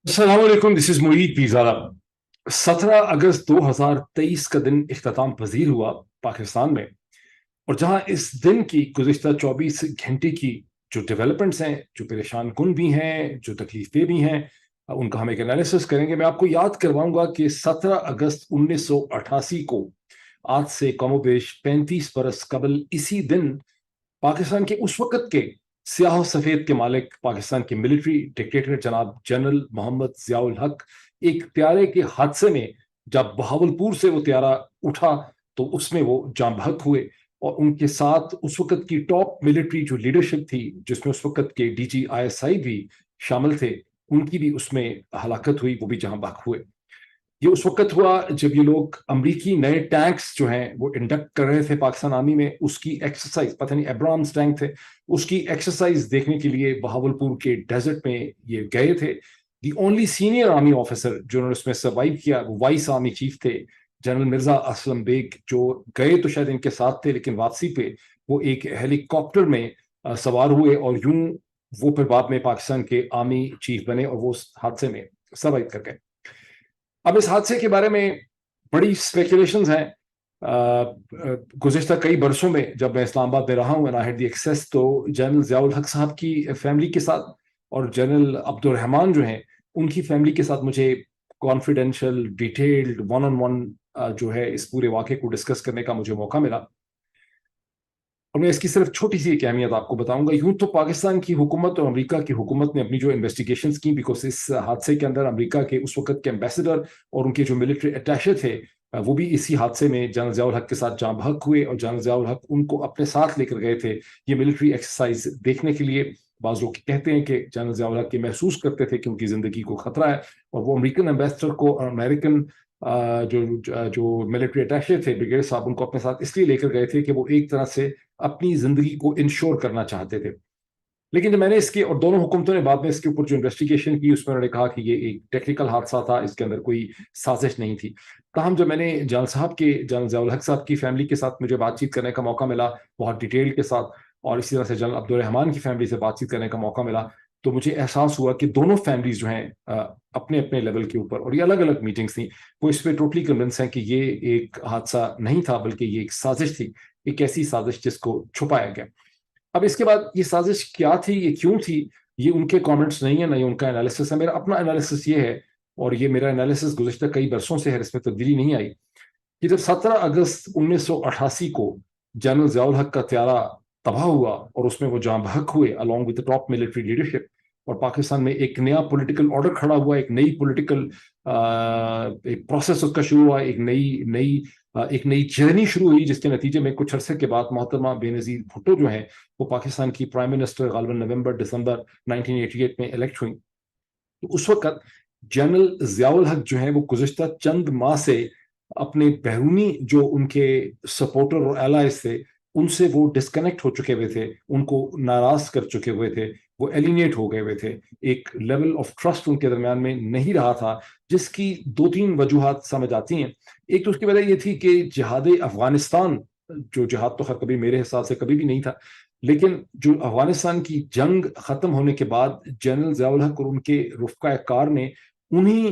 السلام علیکم، دس از معید پیزارا۔ 17 اگست 2023 کا دن اختتام پذیر ہوا پاکستان میں، اور جہاں اس دن کی گزشتہ 24 گھنٹے کی جو ڈیولپمنٹس ہیں، جو پریشان کن بھی ہیں، جو تکلیف دہ بھی ہیں، ان کا ہم ایک انالیسس کریں گے۔ میں آپ کو یاد کرواؤں گا کہ 17 اگست 1988 کو، آج سے کم و بیش 35 برس قبل، اسی دن پاکستان کے اس وقت کے سیاہ و سفید کے مالک، پاکستان کے ملٹری ڈکٹیٹر جناب جنرل محمد ضیاء الحق، ایک طیارے کے حادثے میں جب بہاولپور سے وہ طیارہ اٹھا تو اس میں وہ جاں بحق ہوئے، اور ان کے ساتھ اس وقت کی ٹاپ ملٹری جو لیڈرشپ تھی، جس میں اس وقت کے ڈی جی ISI بھی شامل تھے، ان کی بھی اس میں ہلاکت ہوئی، وہ بھی جہاں بحق ہوئے۔ یہ اس وقت ہوا جب یہ لوگ امریکی نئے ٹینکس جو ہیں وہ انڈکٹ کر رہے تھے پاکستان آرمی میں، اس کی ایکسرسائز، پتہ نہیں ایبرامس ٹینک تھے، اس کی ایکسرسائز دیکھنے کے لیے بہاولپور کے ڈیزرٹ میں یہ گئے تھے۔ The only senior army officer جنہوں نے اس میں سروائیو کیا وہ وائس آرمی چیف تھے جنرل مرزا اسلم بیگ، جو گئے تو شاید ان کے ساتھ تھے، لیکن واپسی پہ وہ ایک ہیلی کاپٹر میں سوار ہوئے، اور یوں وہ پھر بعد میں پاکستان کے آرمی چیف بنے، اور وہ اس حادثے میں سروائیو کر گئے۔ اب اس حادثے کے بارے میں بڑی اسپیکولیشنز ہیں۔ گزشتہ کئی برسوں میں جب میں اسلام آباد میں رہا ہوں، I had the access، تو جنرل ضیاء الحق صاحب کی فیملی کے ساتھ اور جنرل عبد الرحمان جو ہیں ان کی فیملی کے ساتھ مجھے confidential detailed one on one جو ہے اس پورے واقعے کو ڈسکس کرنے کا مجھے موقع ملا، اور میں اس کی صرف چھوٹی سی ایک اہمیت آپ کو بتاؤں گا۔ یوں تو پاکستان کی حکومت اور امریکہ کی حکومت نے اپنی جو انویسٹیگیشنز کی، بیکاز اس حادثے کے اندر امریکہ کے اس وقت کے ایمبیسڈر اور ان کے جو ملٹری اٹیشے تھے، وہ بھی اسی حادثے میں جنرل ضیاء الحق کے ساتھ جاں بحق ہوئے، اور جنرل ضیاء الحق ان کو اپنے ساتھ لے کر گئے تھے یہ ملٹری ایکسرسائز دیکھنے کے لیے۔ بعض لوگ کہتے ہیں کہ جنرل ضیاء الحق یہ محسوس کرتے تھے کہ ان کی زندگی کو خطرہ ہے، اور وہ امریکن ایمبیسڈر کو اور امریکن جو جو ملٹری اٹیشے تھے بریگیڈیئر صاحب، ان کو اپنے ساتھ اس لیے لے کر گئے تھے کہ وہ ایک طرح سے اپنی زندگی کو انشور کرنا چاہتے تھے۔ لیکن جب میں نے اس کے، اور دونوں حکومتوں نے بعد میں اس کے اوپر جو انویسٹیگیشن کی، اس میں انہوں نے کہا کہ یہ ایک ٹیکنیکل حادثہ تھا، اس کے اندر کوئی سازش نہیں تھی۔ تاہم جب میں نے جنرل ضیاء الحق صاحب کی فیملی کے ساتھ مجھے بات چیت کرنے کا موقع ملا بہت ڈیٹیل کے ساتھ، اور اسی طرح سے جنرل عبد الرحمان کی فیملی سے بات چیت کرنے کا موقع ملا، تو مجھے احساس ہوا کہ دونوں فیملیز جو ہیں اپنے اپنے لیول کے اوپر، اور یہ الگ الگ میٹنگز تھیں، وہ اس پہ ٹوٹلی کنونس ہیں کہ یہ ایک حادثہ نہیں تھا بلکہ یہ ایک سازش تھی، ایک ایسی سازش جس کو چھپایا گیا۔ اب اس کے بعد یہ سازش کیا تھی، یہ کیوں تھی، یہ ان کے کامنٹس نہیں ہیں، نہ یہ ان کا انالیسس ہے، میرا اپنا انالیسس یہ ہے، اور یہ میرا انالیسس گزشتہ کئی برسوں سے ہے، اس میں تبدیلی نہیں آئی، کہ جب 17 اگست 1988 کو جنرل ضیاء الحق کا طیارہ تباہ ہوا اور اس میں وہ جاں بحق ہوئے along with the top military leadership، اور پاکستان میں ایک نیا پولیٹیکل آرڈر کھڑا ہوا، ایک نئی پولیٹیکل ایک پروسیس اس کا شروع ہوا، ایک نئی جرنی شروع ہوئی، جس کے نتیجے میں کچھ عرصے کے بعد محترمہ بے نظیر بھٹو جو ہیں وہ پاکستان کی پرائم منسٹر غالباً نومبر دسمبر 1988 میں الیکٹ ہوئیں۔ تو اس وقت جنرل ضیاء الحق جو ہیں وہ گزشتہ چند ماہ سے اپنے بیرونی جو ان کے سپورٹر اور ایلائز تھے ان سے وہ ڈسکنیکٹ ہو چکے ہوئے تھے، ان کو ناراض کر چکے ہوئے تھے، وہ ایلینیٹ ہو گئے ہوئے تھے، ایک لیول آف ٹرسٹ ان کے درمیان میں نہیں رہا تھا، جس کی دو تین وجوہات سمجھ آتی ہیں۔ ایک تو اس کی وجہ یہ تھی کہ جہاد افغانستان، جو جہاد تو خیر کبھی میرے حساب سے کبھی بھی نہیں تھا، لیکن جو افغانستان کی جنگ ختم ہونے کے بعد جنرل ضیاء الحق اور ان کے رفقا کار نے انہی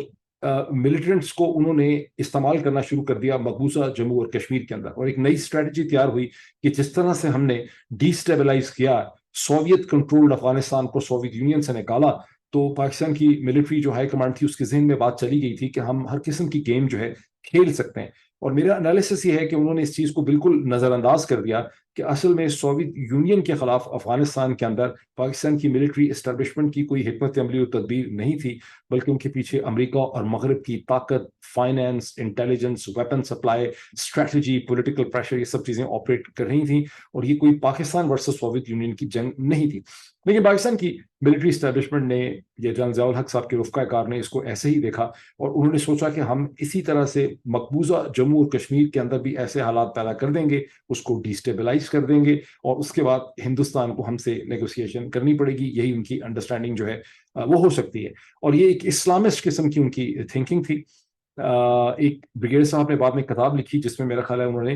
ملیٹنٹس کو انہوں نے استعمال کرنا شروع کر دیا مقبوضہ جموں اور کشمیر کے اندر، اور ایک نئی اسٹریٹجی تیار ہوئی کہ جس طرح سے ہم نے ڈی اسٹیبلائز کیا سوویت کنٹرولڈ افغانستان کو، سوویت یونین سے نکالا، تو پاکستان کی ملٹری جو ہائی کمانڈ تھی اس کے ذہن میں بات چلی گئی تھی کہ ہم ہر قسم کی گیم جو ہے کھیل سکتے ہیں۔ اور میرا انالیسس یہ ہے کہ انہوں نے اس چیز کو بالکل نظر انداز کر دیا کہ اصل میں سوویت یونین کے خلاف افغانستان کے اندر پاکستان کی ملٹری اسٹیبلشمنٹ کی کوئی حکمت عملی و تدبیر نہیں تھی، بلکہ ان کے پیچھے امریکہ اور مغرب کی طاقت، finance, intelligence, weapon supply, strategy, political pressure, یہ سب چیزیں آپریٹ کر رہی تھیں، اور یہ کوئی پاکستان ورسز سوویت یونین کی جنگ نہیں تھی۔ لیکن پاکستان کی ملٹری اسٹیبلشمنٹ نے، یہ جنرل ضیاء الحق صاحب کے رفقا کار نے اس کو ایسے ہی دیکھا، اور انہوں نے سوچا کہ ہم اسی طرح سے مقبوضہ جموں اور کشمیر کے اندر بھی ایسے حالات پیدا کر دیں گے، اس کو ڈیسٹیبلائز کر دیں گے، اور اس کے بعد ہندوستان کو ہم سے نیگوسیشن کرنی پڑے گی، یہی ان کی انڈرسٹینڈنگ جو ہے وہ ہو سکتی ہے۔ اور یہ ایک اسلامسٹ قسم کی ان کی تھنکنگ تھی۔ ایک بریگیڈیئر صاحب نے بعد میں کتاب لکھی جس میں میرا خیال ہے انہوں نے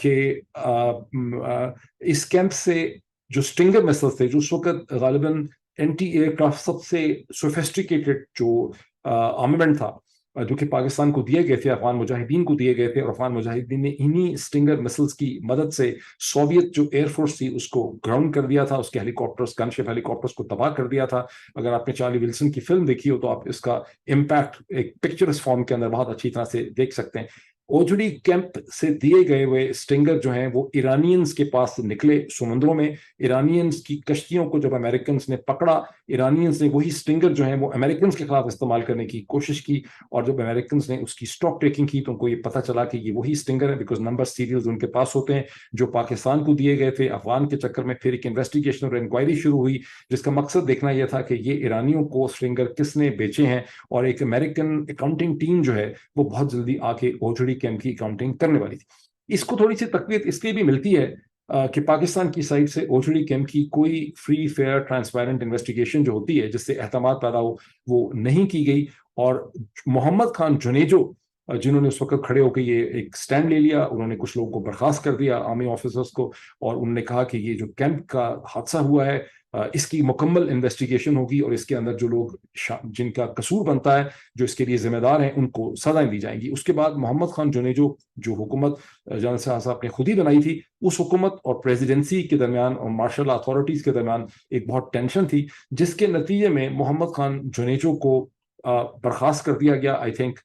کہ اس کیمپ سے جو اسٹنگر میسلز تھے جو اس وقت غالباً اینٹی ایئر کرافٹ سب سے سوفیسٹیکیٹڈ جو آرمامنٹ تھا جو کہ پاکستان کو دیے گئے تھے، افغان مجاہدین کو دیے گئے تھے، اور افغان مجاہدین نے انہی اسٹنگر مسلس کی مدد سے سوویت جو ایئر فورس تھی اس کو گراؤنڈ کر دیا تھا، اس کے ہیلی کاپٹرز، گن شپ ہیلی کاپٹرز کو تباہ کر دیا تھا۔ اگر آپ نے چارلی ولسن کی فلم دیکھی ہو تو آپ اس کا امپیکٹ ایک پکچرس فارم کے اندر بہت اچھی طرح سے دیکھ سکتے ہیں۔ اوجڑی کیمپ سے دیے گئے ہوئے اسٹنگر جو ہیں وہ ایرانینز کے پاس نکلے سمندروں میں، ایرانینز کی کشتیوں کو جب امریکنز نے پکڑا، ایرانینز نے وہی اسٹنگر جو ہیں وہ امریکنز کے خلاف استعمال کرنے کی کوشش کی، اور جب امریکنز نے اس کی اسٹاک ٹیکنگ کی تو ان کو یہ پتہ چلا کہ یہ وہی اسٹنگر ہے، بیکاز نمبر سیریلز ان کے پاس ہوتے ہیں جو پاکستان کو دیے گئے تھے۔ افغان کے چکر میں پھر ایک انویسٹیگیشن اور انکوائری شروع ہوئی جس کا مقصد دیکھنا یہ تھا کہ یہ ایرانیوں کو اسٹنگر کس نے بیچے ہیں، اور ایک امریکن اکاؤنٹنگ ٹیم جو ہے وہ بہت جلدی آ کے اوجڑی کیمپ کی اکاؤنٹنگ کرنے والی تھی۔ اس کو تھوڑی سی تقویت اس لیے بھی ملتی ہے کہ پاکستان کی سائڈ سے اوجڑی کیمپ کی کوئی فری فیئر ٹرانسپیرنٹ انویسٹیگیشن جو ہوتی ہے جس سے اعتماد پیدا ہو وہ نہیں کی گئی، اور محمد خان جنیجو جنہوں نے اس وقت کھڑے ہو کے یہ ایک سٹینڈ لے لیا، انہوں نے کچھ لوگوں کو برخاست کر دیا، آرمی آفیسرز کو، اور انہوں نے کہا کہ یہ جو کیمپ کا حادثہ ہوا ہے اس کی مکمل انویسٹیگیشن ہوگی، اور اس کے اندر جو لوگ جن کا قصور بنتا ہے، جو اس کے لیے ذمہ دار ہیں، ان کو سزائیں دی جائیں گی۔ اس کے بعد محمد خان جنیجو جو حکومت جنرل صاحب نے خود ہی بنائی تھی، اس حکومت اور پریزیڈنسی کے درمیان اور مارشل اتھارٹیز کے درمیان ایک بہت ٹینشن تھی، جس کے نتیجے میں محمد خان جنیجو کو برخاست کر دیا گیا۔ آئی تھنک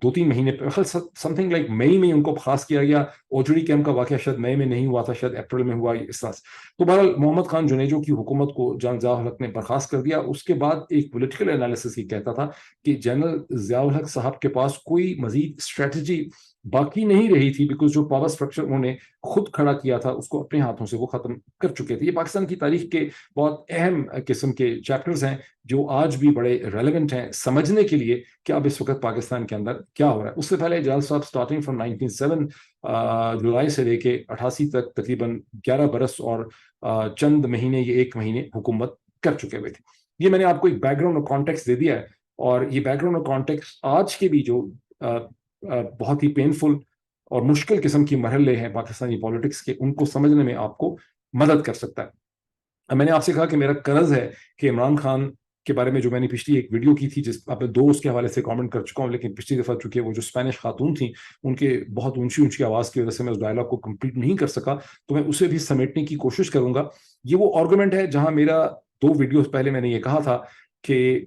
2-3 مہینے سم تھنگ لائک مئی میں ان کو برخاست کیا گیا۔ اوجڑی کیمپ کا واقعہ شاید مئی میں نہیں ہوا تھا، شاید اپریل میں ہوا اس طرح سے۔ تو بہرحال محمد خان جنیجو کی حکومت کو جنرل ضیاء الحق نے برخاست کر دیا۔ اس کے بعد ایک پولیٹیکل انالیسس یہ کہتا تھا کہ جنرل ضیاء الحق صاحب کے پاس کوئی مزید اسٹریٹجی باقی نہیں رہی تھی، بیکاز جو پاور اسٹرکچر انہوں نے خود کھڑا کیا تھا اس کو اپنے ہاتھوں سے وہ ختم کر چکے تھے۔ یہ پاکستان کی تاریخ کے بہت اہم قسم کے چیپٹرز ہیں جو آج بھی بڑے ریلیونٹ ہیں سمجھنے کے لیے کہ اب اس وقت پاکستان کے اندر کیا ہو رہا ہے۔ اس سے پہلے جلال صاحب سٹارٹنگ فرام 1907 جولائی سے لے کے 88 تک تقریباً 11 برس اور چند مہینے، یہ 1 مہینے حکومت کر چکے ہوئے تھے۔ یہ میں نے آپ کو ایک بیک گراؤنڈ اور کانٹیکس دے دیا ہے، اور یہ بیک گراؤنڈ اور کانٹیکس آج کے بھی جو بہت ہی پینفل اور مشکل قسم کی مرحلے ہیں پاکستانی پالیٹکس کے، ان کو سمجھنے میں آپ کو مدد کر سکتا ہے۔ میں نے آپ سے کہا کہ میرا قرض ہے کہ عمران خان کے بارے میں جو میں نے پچھلی ایک ویڈیو کی تھی، جس آپ 2 اس کے حوالے سے کامنٹ کر چکا ہوں، لیکن پچھلی دفعہ چونکہ وہ جو اسپینش خاتون تھیں ان کے بہت اونچی آواز کی وجہ سے میں اس ڈائلاگ کو کمپلیٹ نہیں کر سکا، تو میں اسے بھی سمیٹنے کی کوشش کروں گا۔ یہ وہ آرگومنٹ ہے جہاں میرا 2 ویڈیوز پہلے میں نے یہ کہا تھا کہ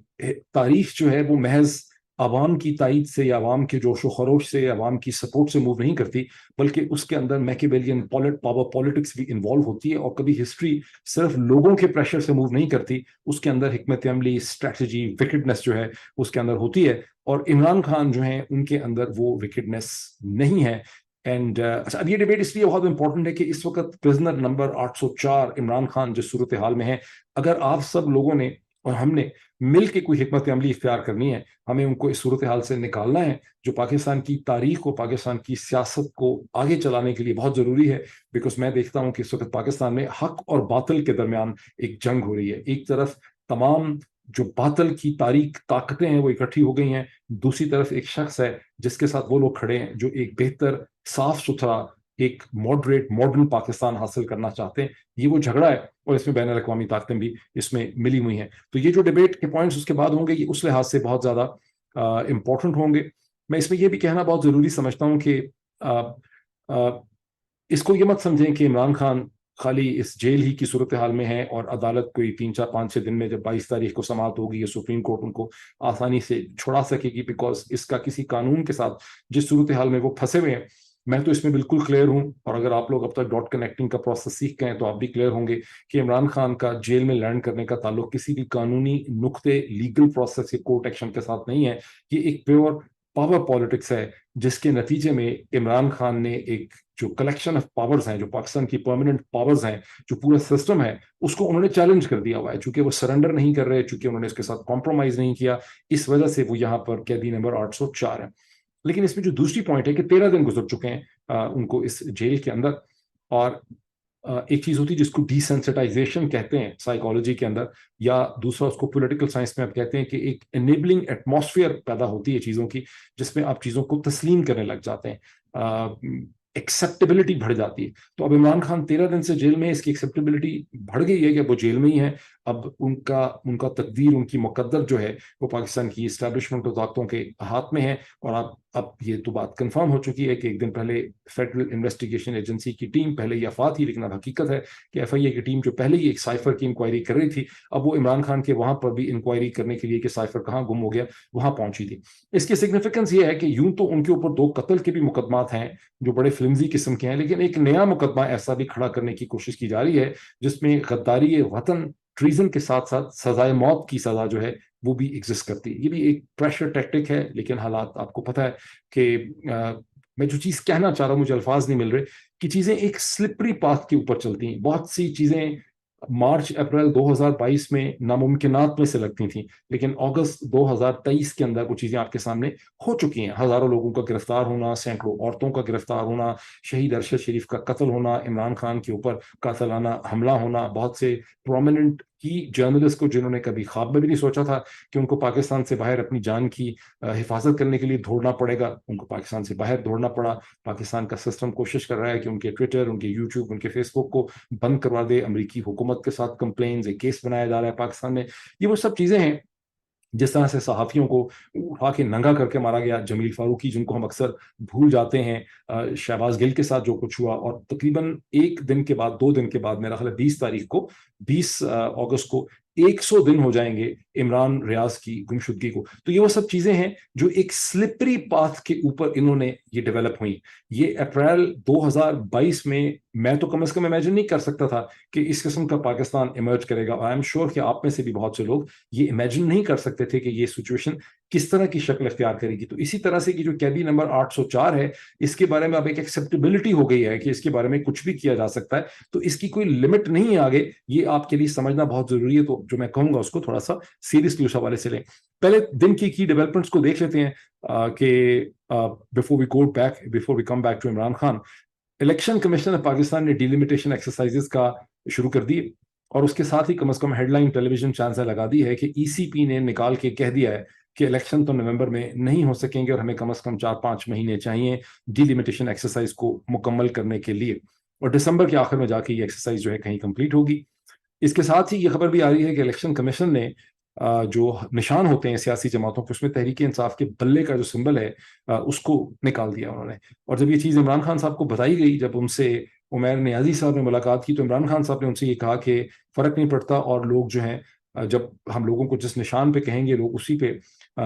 تاریخ جو ہے وہ محض عوام کی تائید سے یا عوام کے جوش و خروش سے یا عوام کی سپورٹ سے موو نہیں کرتی، بلکہ اس کے اندر میکیویلین پاور پالیٹکس بھی انوالو ہوتی ہے، اور کبھی ہسٹری صرف لوگوں کے پریشر سے موو نہیں کرتی، اس کے اندر حکمت عملی، اسٹریٹجی، وکٹنس جو ہے اس کے اندر ہوتی ہے، اور عمران خان جو ہیں ان کے اندر وہ وکٹنس نہیں ہے۔ اینڈ اب یہ ڈیبیٹ اس لیے بہت امپورٹنٹ ہے کہ اس وقت پرزنر نمبر 804 عمران خان جس صورتحال میں ہے، اگر آپ سب لوگوں نے اور ہم نے مل کے کوئی حکمت عملی اختیار کرنی ہے، ہمیں ان کو اس صورتحال سے نکالنا ہے، جو پاکستان کی تاریخ کو، پاکستان کی سیاست کو آگے چلانے کے لیے بہت ضروری ہے۔ بیکاز میں دیکھتا ہوں کہ اس وقت پاکستان میں حق اور باطل کے درمیان ایک جنگ ہو رہی ہے۔ ایک طرف تمام جو باطل کی تاریخ طاقتیں ہیں وہ اکٹھی ہو گئی ہیں، دوسری طرف ایک شخص ہے جس کے ساتھ وہ لوگ کھڑے ہیں جو ایک بہتر، صاف ستھرا، ایک ماڈریٹ ماڈرن پاکستان حاصل کرنا چاہتے ہیں۔ یہ وہ جھگڑا ہے، اور اس میں بین الاقوامی طاقتیں بھی اس میں ملی ہوئی ہیں۔ تو یہ جو ڈیبیٹ کے پوائنٹس اس کے بعد ہوں گے، یہ اس لحاظ سے بہت زیادہ امپورٹنٹ ہوں گے۔ میں اس میں یہ بھی کہنا بہت ضروری سمجھتا ہوں کہ اس کو یہ مت سمجھیں کہ عمران خان خالی اس جیل ہی کی صورتحال میں ہے اور عدالت کوئی 3-4-5-6 دن میں جب 22 تاریخ کو سماعت ہوگی یا سپریم کورٹ ان کو آسانی سے چھڑا سکے گی، بیکاز اس کا کسی قانون کے ساتھ جس صورتحال میں وہ پھنسے ہوئے ہیں، میں تو اس میں بالکل کلیئر ہوں، اور اگر آپ لوگ اب تک ڈاٹ کنیکٹنگ کا پروسیس سیکھ گئے ہیں تو آپ بھی کلیئر ہوں گے کہ عمران خان کا جیل میں لینڈ کرنے کا تعلق کسی بھی قانونی نقطے، لیگل پروسیس یا کورٹ ایکشن کے ساتھ نہیں ہے۔ یہ ایک پیور پاور پالیٹکس ہے، جس کے نتیجے میں عمران خان نے ایک جو کلیکشن آف پاورز ہیں، جو پاکستان کی پرماننٹ پاورز ہیں، جو پورا سسٹم ہے، اس کو انہوں نے چیلنج کر دیا ہوا ہے۔ چونکہ وہ سرنڈر نہیں کر رہے، چونکہ انہوں نے اس کے ساتھ کمپرومائز نہیں کیا، اس وجہ سے وہ یہاں پر قیدی نمبر 804 ہے۔ لیکن اس میں جو دوسری پوائنٹ ہے کہ 13 دن گزر چکے ہیں ان کو اس جیل کے اندر، اور ایک چیز ہوتی ہے جس کو ڈی سینسٹائزیشن کہتے ہیں سائیکالوجی کے اندر، یا دوسرا اس کو پولیٹیکل سائنس میں آپ کہتے ہیں کہ ایک انیبلنگ ایٹماسفیئر پیدا ہوتی ہے چیزوں کی، جس میں آپ چیزوں کو تسلیم کرنے لگ جاتے ہیں۔ ایکسیپٹیبلٹی بڑھ جاتی ہے. تو اب عمران خان 13 دن سے جیل میں ہے, اس کی ایکسیپٹیبلٹی بڑھ گئی ہے کہ وہ جیل میں ہی ہے. اب ان کا تقدیر, ان کی مقدر جو ہے وہ پاکستان کی اسٹیبلشمنٹ اور طاقتوں کے ہاتھ میں ہے. اور اب یہ تو بات کنفرم ہو چکی ہے کہ ایک دن پہلے فیڈرل انویسٹیگیشن ایجنسی کی ٹیم, پہلے یہ افواہ تھی لیکن اب حقیقت ہے کہ ایف آئی اے کی ٹیم جو پہلے ہی ایک سائفر کی انکوائری کر رہی تھی, اب وہ عمران خان کے وہاں پر بھی انکوائری کرنے کے لیے کہ سائفر کہاں گم ہو گیا وہاں پہنچی تھی. اس کی سگنیفیکنس یہ ہے کہ یوں تو ان کے اوپر 2 قتل کے بھی مقدمات ہیں جو بڑے فلمزی قسم کے ہیں, لیکن ایک نیا مقدمہ ایسا بھی کھڑا کرنے کی کوشش کی جا رہی ہے جس میں غداری وطن, ٹریزن کے ساتھ ساتھ سزائے موت کی سزا جو ہے وہ بھی ایگزسٹ کرتی ہے. یہ بھی ایک پریشر ٹیکٹک ہے, لیکن حالات آپ کو پتہ ہے کہ میں جو چیز کہنا چاہ رہا ہوں مجھے الفاظ نہیں مل رہے کہ چیزیں ایک سلپری پاتھ کے اوپر چلتی ہیں. بہت سی چیزیں مارچ اپریل 2022 میں ناممکنات میں سے لگتی تھیں, لیکن اگست 2023 کے اندر وہ چیزیں آپ کے سامنے ہو چکی ہیں. ہزاروں لوگوں کا گرفتار ہونا, سینکڑوں عورتوں کا گرفتار ہونا, شہید ارشد شریف کا قتل ہونا, عمران خان کے اوپر قاتلانہ حملہ ہونا, بہت سے پرومیننٹ کی جرنلسٹ کو جنہوں نے کبھی خواب میں بھی نہیں سوچا تھا کہ ان کو پاکستان سے باہر اپنی جان کی حفاظت کرنے کے لیے دوڑنا پڑے گا, ان کو پاکستان سے باہر دوڑنا پڑا. پاکستان کا سسٹم کوشش کر رہا ہے کہ ان کے ٹویٹر, ان کے یوٹیوب, ان کے فیس بک کو بند کروا دے. امریکی حکومت کے ساتھ کمپلینز, ایک کیس بنایا جا رہا ہے پاکستان میں. یہ وہ سب چیزیں ہیں. جس طرح سے صحافیوں کو اٹھا کے ننگا کر کے مارا گیا, جمیل فاروقی جن کو ہم اکثر بھول جاتے ہیں, شہباز گل کے ساتھ جو کچھ ہوا, اور تقریباً 1 دن کے بعد 2 دن کے بعد میرا خیال ہے 20 تاریخ کو 20 اگست کو 100 دن ہو جائیں گے عمران ریاض کی گمشدگی کو. تو یہ وہ سب چیزیں ہیں جو ایک سلپری پاتھ کے اوپر انہوں نے یہ ڈیولپ ہوئی. یہ اپریل 2022 میں تو کم از کم امیجن نہیں کر سکتا تھا کہ اس قسم کا پاکستان ایمرج کرے گا. آئی ایم شیور کہ آپ میں سے بھی بہت سے لوگ یہ امیجن نہیں کر سکتے تھے کہ یہ سچویشن کس طرح کی شکل اختیار کرے گی. تو اسی طرح سے کہ جو قیدی نمبر 804 ہے, اس کے بارے میں اب ایک ایکسیپٹیبلٹی ہو گئی ہے کہ اس کے بارے میں کچھ بھی کیا جا سکتا ہے, تو اس کی کوئی لمٹ نہیں ہے آگے. یہ آپ کے لیے سمجھنا بہت ضروری ہے. تو جو میں کہوں گا اس کو تھوڑا سا سیریسلی اس حوالے سے لیں. پہلے دن کی ڈیولپمنٹس کو دیکھ لیتے ہیں کہ before we come back to Imran Khan, election commission of Pakistan نے ڈیلیمیٹیشن ایکسرسائزز کا شروع کر دی, اور اس کے ساتھ ہی کم از کم ہیڈ لائن ٹیلی ویژن چینل سے لگا دی ہے کہ ای سی پی نے نکال کے کہہ دیا ہے کہ الیکشن تو نومبر میں نہیں ہو سکیں گے, اور ہمیں کم از کم 4-5 مہینے چاہیے ڈیلیمیٹیشن ایکسرسائز کو مکمل کرنے کے لیے, اور دسمبر کے آخر میں جا کے یہ ایکسرسائز جو ہے کہیں کمپلیٹ ہوگی. اس کے ساتھ ہی یہ خبر بھی آ رہی ہے کہ الیکشن کمیشن نے جو نشان ہوتے ہیں سیاسی جماعتوں کے, اس میں تحریک انصاف کے بلے کا جو سمبل ہے اس کو نکال دیا انہوں نے. اور جب یہ چیز عمران خان صاحب کو بتائی گئی, جب ان سے عمیر نیازی صاحب نے ملاقات کی, تو عمران خان صاحب نے ان سے یہ کہا کہ فرق نہیں پڑتا, اور لوگ جو ہیں جب ہم لوگوں کو جس نشان پہ کہیں گے لوگ اسی پہ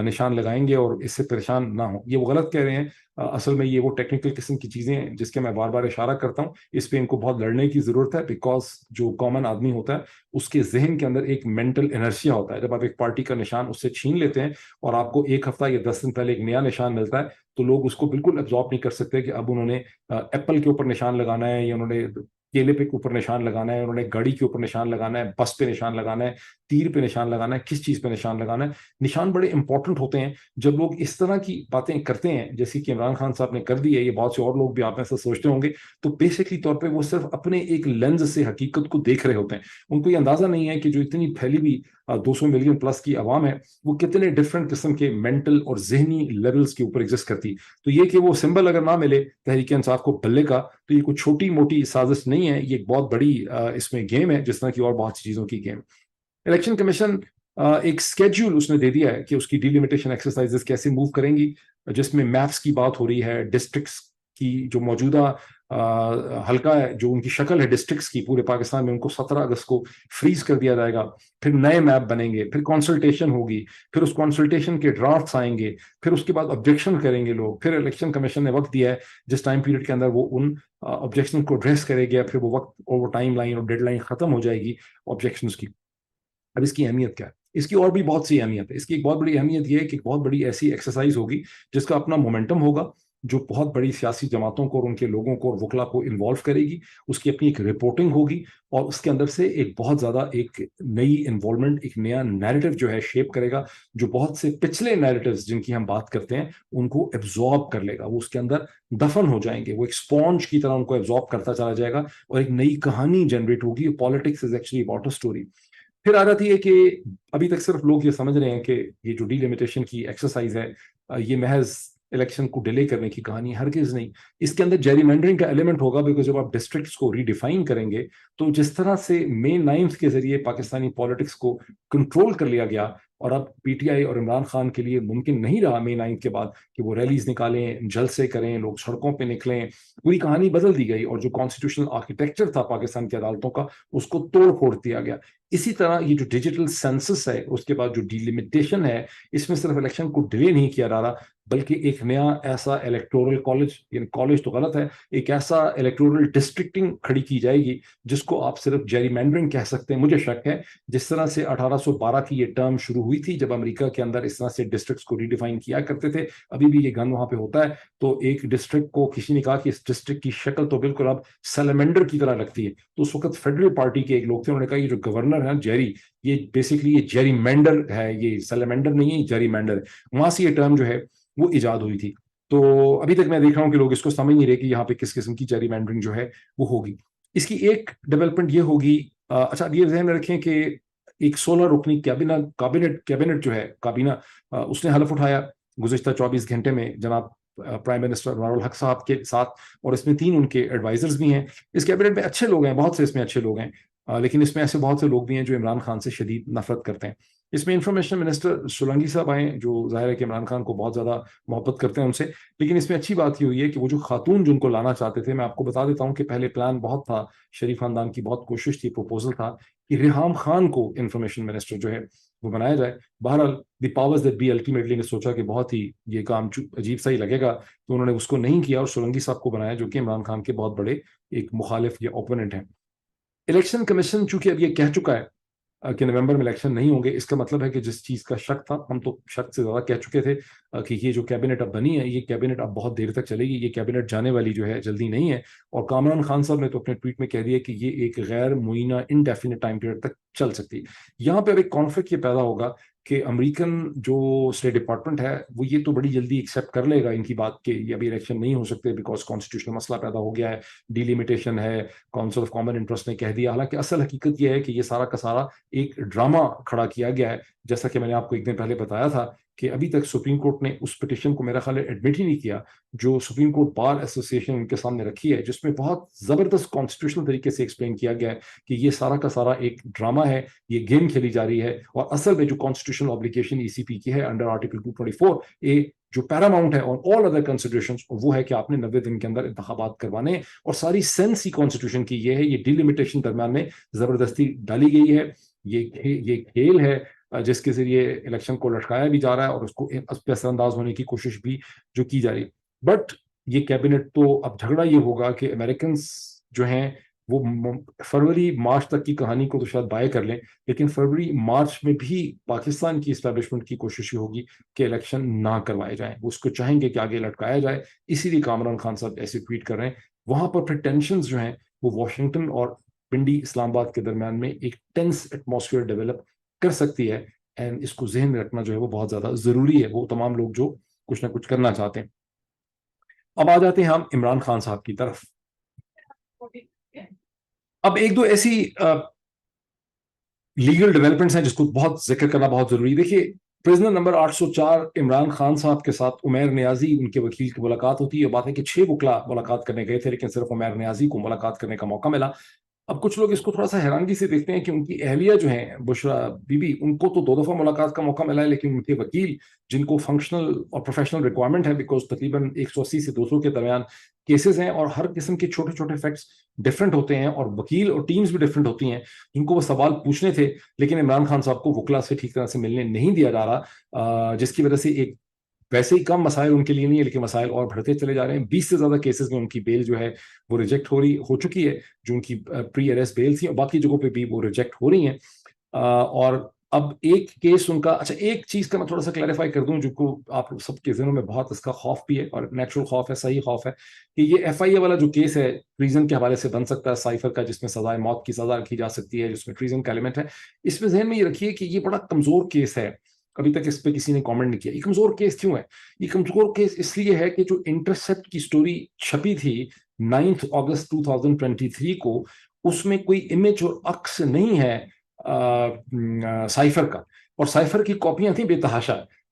نشان لگائیں گے, اور اس سے پریشان نہ ہوں. یہ وہ غلط کہہ رہے ہیں. اصل میں یہ وہ ٹیکنیکل قسم کی چیزیں ہیں جس کے میں بار بار اشارہ کرتا ہوں. اس پہ ان کو بہت لڑنے کی ضرورت ہے, بیکاز جو کامن آدمی ہوتا ہے اس کے ذہن کے اندر ایک مینٹل انرشیا ہوتا ہے. جب آپ ایک پارٹی کا نشان اس سے چھین لیتے ہیں اور آپ کو 1 ہفتہ یا 10 دن پہلے ایک نیا نشان ملتا ہے, تو لوگ اس کو بالکل ابزارب نہیں کر سکتے کہ اب انہوں نے ایپل کے اوپر نشان لگانا ہے, یا انہوں نے کیلے پہ اوپر نشان لگانا ہے, انہوں نے گاڑی کے اوپر نشان لگانا ہے, بس پہ نشان لگانا ہے, تیر پہ نشان لگانا ہے, کس چیز پہ نشان لگانا ہے. نشان بڑے امپورٹنٹ ہوتے ہیں. جب لوگ اس طرح کی باتیں کرتے ہیں جیسے کہ عمران خان صاحب نے کر دی ہے, یہ بہت سے اور لوگ بھی آپ میں سے سوچتے ہوں گے, تو بیسکلی طور پہ وہ صرف اپنے ایک لینز سے حقیقت کو دیکھ رہے ہوتے ہیں. ان کو یہ اندازہ نہیں ہے کہ جو اتنی پھیلی ہوئی 200 ملین پلس کی عوام ہے وہ کتنے ڈفرنٹ قسم کے مینٹل اور ذہنی لیولز کے اوپر ایگزسٹ کرتی. تو یہ کہ وہ سمبل اگر نہ ملے تحریک انصاف کو بلے کا, تو یہ کوئی چھوٹی موٹی سازش نہیں ہے, یہ ایک بہت بڑی اس میں گیم ہے, جس طرح کی اور بہت سی چیزوں کی گیم. الیکشن کمیشن ایک اسکیڈول اس نے دے دیا ہے کہ اس کی ڈیلیمیٹیشن ایکسرسائزز کیسے موو کریں گی, جس میں میپس کی بات ہو رہی ہے, ڈسٹرکٹس کی جو موجودہ حلقہ ہے, جو ان کی شکل ہے ڈسٹرکٹس کی پورے پاکستان میں, ان کو 17 اگست کو فریز کر دیا جائے گا. پھر نئے میپ بنیں گے, پھر کنسلٹیشن ہوگی, پھر اس کنسلٹیشن کے ڈرافٹس آئیں گے, پھر اس کے بعد آبجیکشن کریں گے لوگ. پھر الیکشن کمیشن نے وقت دیا ہے جس ٹائم پیریڈ کے اندر وہ ان آبجیکشن کو ایڈریس کرے گا, پھر وہ وقت اور وہ ٹائم لائن اور ڈیڈ لائن ختم ہو جائے گی آبجیکشنز کی. اب اس کی اہمیت کیا ہے؟ اس کی اور بھی بہت سی اہمیت ہے. اس کی ایک بہت بڑی اہمیت یہ ہے کہ ایک بہت بڑی ایسی ایکسرسائز ہوگی جس کا اپنا مومنٹم ہوگا, جو بہت بڑی سیاسی جماعتوں کو اور ان کے لوگوں کو اور وکلا کو انوالو کرے گی. اس کی اپنی ایک رپورٹنگ ہوگی, اور اس کے اندر سے ایک بہت زیادہ ایک نئی انوالومنٹ, ایک نیا نیریٹو جو ہے شیپ کرے گا, جو بہت سے پچھلے نیریٹوز جن کی ہم بات کرتے ہیں ان کو ایبزارب کر لے گا. وہ اس کے اندر دفن ہو جائیں گے, وہ ایک اسپونج کی طرح ان کو ایبزارب کرتا چلا جائے گا, اور ایک نئی کہانی جنریٹ ہوگی. Politics is actually about a story. پھر آ جاتی ہے کہ ابھی تک صرف لوگ یہ سمجھ رہے ہیں کہ یہ جو ڈیلیمیٹیشن کی ایکسرسائز ہے یہ محض الیکشن کو ڈیلے کرنے کی کہانی، ہرگز نہیں. اس کے اندر جیری مینڈرنگ کا ایلیمنٹ ہوگا، بیکاز جب آپ ڈسٹرکٹس کو ریڈیفائن کریں گے تو جس طرح سے مئی 9 کے ذریعے پاکستانی پالیٹکس کو کنٹرول کر لیا گیا، اور اب پی ٹی آئی اور عمران خان کے لیے ممکن نہیں رہا مئی 9 کے بعد کہ وہ ریلیز نکالیں، جلسے کریں، لوگ سڑکوں پہ نکلیں، پوری کہانی بدل دی گئی. اور جو کانسٹیٹیوشنل آرکیٹیکچر تھا پاکستان کی عدالتوں کا، اس کو توڑ پھوڑ دیا گیا. اسی طرح یہ جو ڈیجیٹل سینسس ہے، اس کے بعد جو ڈیلیمیٹیشن ہے، اس میں صرف الیکشن کو ڈیلے نہیں کیا جا رہا، بلکہ ایک نیا ایسا الیکٹورل کالج، یعنی کالج تو غلط ہے، ایک ایسا الیکٹورل ڈسٹرکٹنگ کھڑی کی جائے گی جس کو آپ صرف جیری مینڈرنگ کہہ سکتے ہیں. مجھے شک ہے جس طرح سے 1812 کی یہ ٹرم شروع ہوئی تھی جب امریکہ کے اندر اس طرح سے ڈسٹرکٹس کو ریڈیفائن کیا کرتے تھے، ابھی بھی یہ گن وہاں پہ ہوتا ہے. تو ایک ڈسٹرکٹ کو کسی نے کہا کہ اس ڈسٹرکٹ کی شکل تو بالکل اب سیلمینڈر کی طرح لگتی ہے، تو اس وقت فیڈرل پارٹی کے ایک لوگ تھے، انہوں نے کہا یہ جو گورنر ہے جیری، یہ بیسکلی یہ جیری مینڈر ہے، یہ سیلمینڈر نہیں ہے، جیری مینڈر ہے. وہاں سے یہ ٹرم جو ہے وہ ایجاد ہوئی تھی. تو ابھی تک میں دیکھ رہا ہوں کہ لوگ اس کو سمجھ نہیں رہے کہ یہاں پہ کس قسم کی جیری مینڈرنگ جو ہے وہ ہوگی. اس کی ایک ڈیولپمنٹ یہ ہوگی، اچھا اب یہ ذہن میں رکھیں کہ ایک 16 رکنی کیبنٹ جو ہے کابینہ، اس نے حلف اٹھایا گزشتہ 24 گھنٹے میں جناب پرائم منسٹر انوار الحق صاحب کے ساتھ، اور اس میں 3 ان کے ایڈوائزرز بھی ہیں. اس کیبنٹ میں اچھے لوگ ہیں، بہت سے اس میں اچھے لوگ ہیں، لیکن اس میں ایسے بہت سے لوگ بھی ہیں جو عمران خان سے شدید نفرت کرتے ہیں. اس میں انفارمیشن منسٹر سولنگی صاحب آئے جو ظاہر ہے کہ عمران خان کو بہت زیادہ محبت کرتے ہیں ان سے. لیکن اس میں اچھی بات یہ ہوئی ہے کہ وہ جو خاتون جن کو لانا چاہتے تھے، میں آپ کو بتا دیتا ہوں کہ پہلے پلان بہت تھا، شریف خاندان کی بہت کوشش تھی، پروپوزل تھا کہ ریحام خان کو انفارمیشن منسٹر جو ہے وہ بنایا جائے. بہرحال the powers that be ultimately نے سوچا کہ بہت ہی یہ کام عجیب سا ہی لگے گا، تو انہوں نے اس کو نہیں کیا اور سولنگی صاحب کو بنایا جو کہ عمران خان کے بہت بڑے ایک مخالف یا اوپوننٹ ہیں. الیکشن کمیشن چونکہ اب یہ کہہ چکا ہے کہ نومبر میں الیکشن نہیں ہوں گے، اس کا مطلب ہے کہ جس چیز کا شک تھا، ہم تو شک سے زیادہ کہہ چکے تھے کہ یہ جو کیبنٹ اب بنی ہے، یہ کیبنٹ اب بہت دیر تک چلے گی، یہ کیبنٹ جانے والی جو ہے جلدی نہیں ہے. اور کامران خان صاحب نے تو اپنے ٹویٹ میں کہہ دیا کہ یہ ایک غیر معینہ انڈیفینٹ ٹائم پیریڈ تک چل سکتی ہے. یہاں پہ اب ایک کانفلکٹ یہ پیدا ہوگا کہ امریکن جو اسٹیٹ ڈپارٹمنٹ ہے وہ یہ تو بڑی جلدی ایکسیپٹ کر لے گا ان کی بات کہ یہ ابھی الیکشن نہیں ہو سکتے بیکاز کانسٹیٹیوشنل مسئلہ پیدا ہو گیا ہے، ڈیلیمیٹیشن ہے، کاؤنسل آف کامن انٹرسٹ نے کہہ دیا. حالانکہ اصل حقیقت یہ ہے کہ یہ سارا کا سارا ایک ڈرامہ کھڑا کیا گیا ہے. جیسا کہ میں نے آپ کو ایک دن پہلے بتایا تھا کہ ابھی تک سپریم کورٹ نے اس پٹیشن کو میرا خیال ہے ایڈمٹ ہی نہیں کیا جو سپریم کورٹ بار ایسوسیشن ان کے سامنے رکھی ہے، جس میں بہت زبردست کانسٹیٹیوشنل طریقے سے ایکسپلین کیا گیا ہے کہ یہ سارا کا سارا ایک ڈرامہ ہے، یہ گیم کھیلی جا رہی ہے. اور اصل میں جو کانسٹیٹیوشنل آبلیگیشن ای سی پی کی ہے انڈر آرٹیکل 224 اے، جو پیراماؤنٹ ہے اور آل ادر کنسیڈریشنز، وہ ہے کہ آپ نے 90 دن کے اندر انتخابات کروانے ہیں. اور ساری سینس ہی کانسٹیٹیوشن کی یہ ہے، یہ ڈیلیمیٹیشن درمیان میں زبردستی ڈالی گئی ہے. یہ کھیل ہے جس کے ذریعے الیکشن کو لٹکایا بھی جا رہا ہے اور اس کو اثر انداز ہونے کی کوشش بھی جو کی جا رہی. بٹ یہ کیبنٹ تو اب جھگڑا یہ ہوگا کہ امریکنز جو ہیں وہ فروری مارچ تک کی کہانی کو تو شاید بائے کر لیں، لیکن فروری مارچ میں بھی پاکستان کی اسٹیبلشمنٹ کی کوشش یہ ہوگی کہ الیکشن نہ کروائے جائیں. وہ اس کو چاہیں گے کہ آگے لٹکایا جائے، اسی لیے کامران خان صاحب ایسے ٹویٹ کر رہے ہیں. وہاں پر پھر ٹینشنز جو ہیں وہ واشنگٹن اور پنڈی اسلام آباد کے درمیان میں ایک ٹینس ایٹماسفیئر ڈیولپ کر سکتی ہے، اینڈ اس کو ذہن میں رکھنا جو ہے وہ بہت زیادہ ضروری ہے، وہ تمام لوگ جو کچھ نہ کچھ کرنا چاہتے ہیں. اب آ جاتے ہیں ہم عمران خان صاحب کی طرف. اب ایک دو ایسی لیگل ڈیولپمنٹس ہیں جس کو بہت ذکر کرنا بہت ضروری ہے. دیکھیے پرزنر نمبر 804 عمران خان صاحب کے ساتھ عمیر نیازی ان کے وکیل کی ملاقات ہوتی ہے. بات ہے کہ 6 وکلا ملاقات کرنے گئے تھے لیکن صرف عمیر نیازی کو ملاقات کرنے کا موقع ملا. اب کچھ لوگ اس کو تھوڑا سا حیرانگی سے دیکھتے ہیں کہ ان کی اہلیہ جو ہیں بشرا بی بی، ان کو تو 2 دفعہ ملاقات کا موقع ملا ہے، لیکن ان کے وکیل جن کو فنکشنل اور پروفیشنل ریکوائرمنٹ ہے، بیکاز تقریباً 180 سے 200 کے درمیان کیسز ہیں اور ہر قسم کے چھوٹے چھوٹے فیکٹس ڈفرینٹ ہوتے ہیں اور وکیل اور ٹیمز بھی ڈفرینٹ ہوتی ہیں، جن کو وہ سوال پوچھنے تھے. لیکن عمران خان صاحب کو وکلا سے ٹھیک طرح سے ملنے نہیں دیا جا رہا، جس کی وجہ سے ایک ویسے ہی کم مسائل ان کے لیے نہیں ہے لیکن مسائل اور بڑھتے چلے جا رہے ہیں. 20 سے زیادہ کیسز میں ان کی بیل جو ہے وہ ریجیکٹ ہو چکی ہے، جو ان کی پری اریسٹ بیل تھی، اور باقی جگہوں پہ بھی وہ ریجیکٹ ہو رہی ہیں. اور اب ایک کیس ان کا، اچھا ایک چیز کا میں تھوڑا سا کلیریفائی کر دوں جو کو آپ سب کے ذہنوں میں بہت اس کا خوف بھی ہے، اور نیچرل خوف ہے، صحیح خوف ہے، کہ یہ ایف آئی اے والا جو کیس ہے ٹریزن کے حوالے سے بن سکتا ہے، سائفر کا، جس میں سزائے موت کی سزا رکھی جا سکتی ہے، جس میں ٹریزن کا ایلیمنٹ ہے. اس میں ذہن میں یہ رکھیے کہ یہ بڑا کمزور کیس ہے، ابھی تک اس پہ کسی نے کامنٹ نہیں کیا. یہ کمزور کیس کیوں ہے؟ یہ کمزور کیس اس لیے ہے کہ جو انٹرسیپٹ کی سٹوری چھپی تھی 9 اگست 2023 کو، اس میں کوئی امیج اور عکس نہیں ہے سائفر کا، اور سائفر کی کاپیاں تھیں بے تحاشا.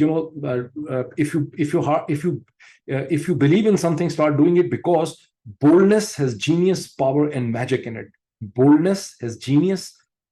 you know, if you believe in something, start doing it, because boldness has genius, power and magic in it. Boldness has genius,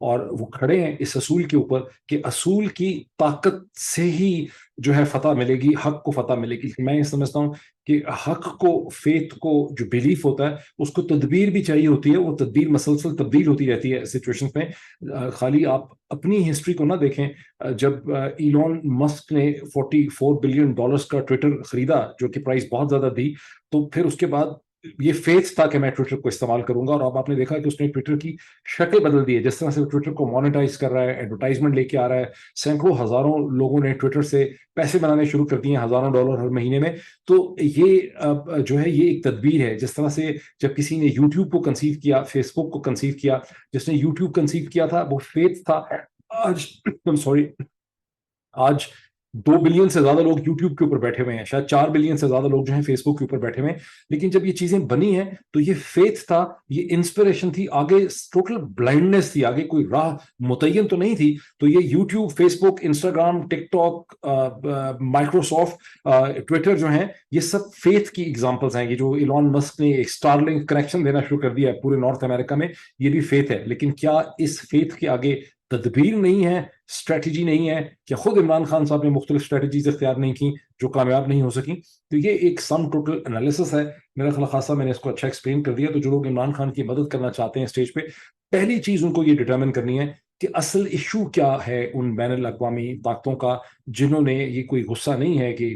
اور وہ کھڑے ہیں اس اصول کے اوپر کہ اصول کی طاقت سے ہی جو ہے فتح ملے گی، حق کو فتح ملے گی. میں یہ سمجھتا ہوں کہ حق کو، فیتھ کو، جو بلیف ہوتا ہے اس کو تدبیر بھی چاہیے ہوتی ہے. وہ تدبیر مسلسل تبدیل ہوتی رہتی ہے سچویشن میں. خالی آپ اپنی ہسٹری کو نہ دیکھیں. جب ایلون مسک نے $44 بلین کا ٹویٹر خریدا، جو کہ پرائز بہت زیادہ دی، تو پھر اس کے بعد یہ فیتھ تھا کہ میں ٹویٹر کو استعمال کروں گا. اور اب آپ نے دیکھا کہ اس نے ٹویٹر کی شکل بدل دی ہے. جس طرح سے ٹویٹر کو مانیٹائز کر رہا ہے، ایڈورٹائزمنٹ لے کے آ رہا ہے، سینکڑوں ہزاروں لوگوں نے ٹویٹر سے پیسے بنانے شروع کر دیے ہیں، ہزاروں ڈالر ہر مہینے میں. تو یہ جو ہے یہ ایک تدبیر ہے. جس طرح سے جب کسی نے یوٹیوب کو کنسیو کیا، فیس بک کو کنسیو کیا، جس نے یوٹیوب کنسیو کیا تھا وہ فیتھ تھا. آج سوری آج 2 بلین سے زیادہ لوگ یوٹیوب کے اوپر بیٹھے ہوئے ہیں، شاید 4 بلین سے زیادہ لوگ جو ہیں فیس بک کے اوپر بیٹھے ہوئے ہیں. لیکن جب یہ چیزیں بنی ہیں تو یہ فیتھ تھا، یہ انسپریشن تھی. آگے ٹوٹل بلائنڈنس تھی، آگے کوئی راہ متعین تو نہیں تھی. تو یہ یوٹیوب، فیس بک، انسٹاگرام، ٹک ٹاک، مائکروسافٹ، ٹویٹر جو ہیں، یہ سب فیتھ کی ایگزامپلس ہیں. یہ جو ایلون مسک نے ایک اسٹار لنک کنیکشن دینا شروع کر دیا ہے پورے نارتھ امریکہ میں، یہ بھی فیتھ ہے. لیکن کیا اس فیتھ کے آگے تدبیر نہیں ہے، اسٹریٹجی نہیں ہے؟ کہ خود عمران خان صاحب نے مختلف اسٹریٹجیز اختیار نہیں کی جو کامیاب نہیں ہو سکی؟ تو یہ ایک سم ٹوٹل انالیسس ہے. میرا خیال خاصا میں نے اس کو اچھا ایکسپلین کر دیا. تو جو لوگ عمران خان کی مدد کرنا چاہتے ہیں اسٹیج پہ، پہلی چیز ان کو یہ ڈٹرمن کرنی ہے کہ اصل ایشو کیا ہے ان بین الاقوامی طاقتوں کا، جنہوں نے، یہ کوئی غصہ نہیں ہے کہ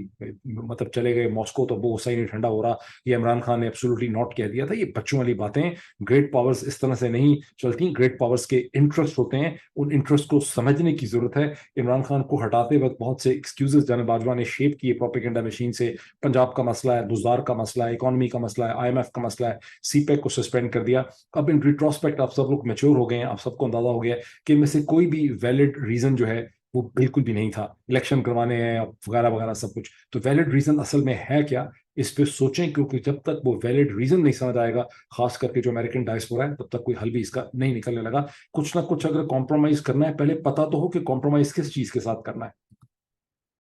مطلب چلے گئے ماسکو تو وہ غصہ ہی نہیں ٹھنڈا ہو رہا، یہ عمران خان نے ایبسولوٹلی ناٹ کہہ دیا تھا. یہ بچوں والی باتیں. گریٹ پاورز اس طرح سے نہیں چلتی. گریٹ پاورز کے انٹرسٹ ہوتے ہیں، ان انٹرسٹ کو سمجھنے کی ضرورت ہے. عمران خان کو ہٹاتے وقت بہت سے ایکسکیوزز جناب باجوہ نے شیپ کیے پروپیگنڈا مشین سے. پنجاب کا مسئلہ ہے، بزدار کا مسئلہ ہے، اکانومی کا مسئلہ ہے، IMF کا مسئلہ ہے، سی پیک کو سسپینڈ کر دیا. اب ان ریٹروسپیکٹ آپ سب لوگ میچور ہو گئے ہیں، آپ سب کو اندازہ ہو گیا ہے کہ ان میں سے کوئی بھی ویلڈ ریزن جو ہے وہ بالکل بھی نہیں تھا. الیکشن کروانے ہیں وغیرہ وغیرہ سب کچھ. تو ویلڈ ریزن اصل میں ہے کیا، اس پہ سوچیں. کیونکہ جب تک وہ ویلڈ ریزن نہیں سمجھ آئے گا، خاص کر کے جو امریکن ڈائسپورا ہے، تب تک کوئی حل بھی اس کا نہیں نکلنے لگا. کچھ نہ کچھ اگر کمپرومائز کرنا ہے، پہلے پتا تو ہو کہ کمپرومائز کس چیز کے ساتھ کرنا ہے.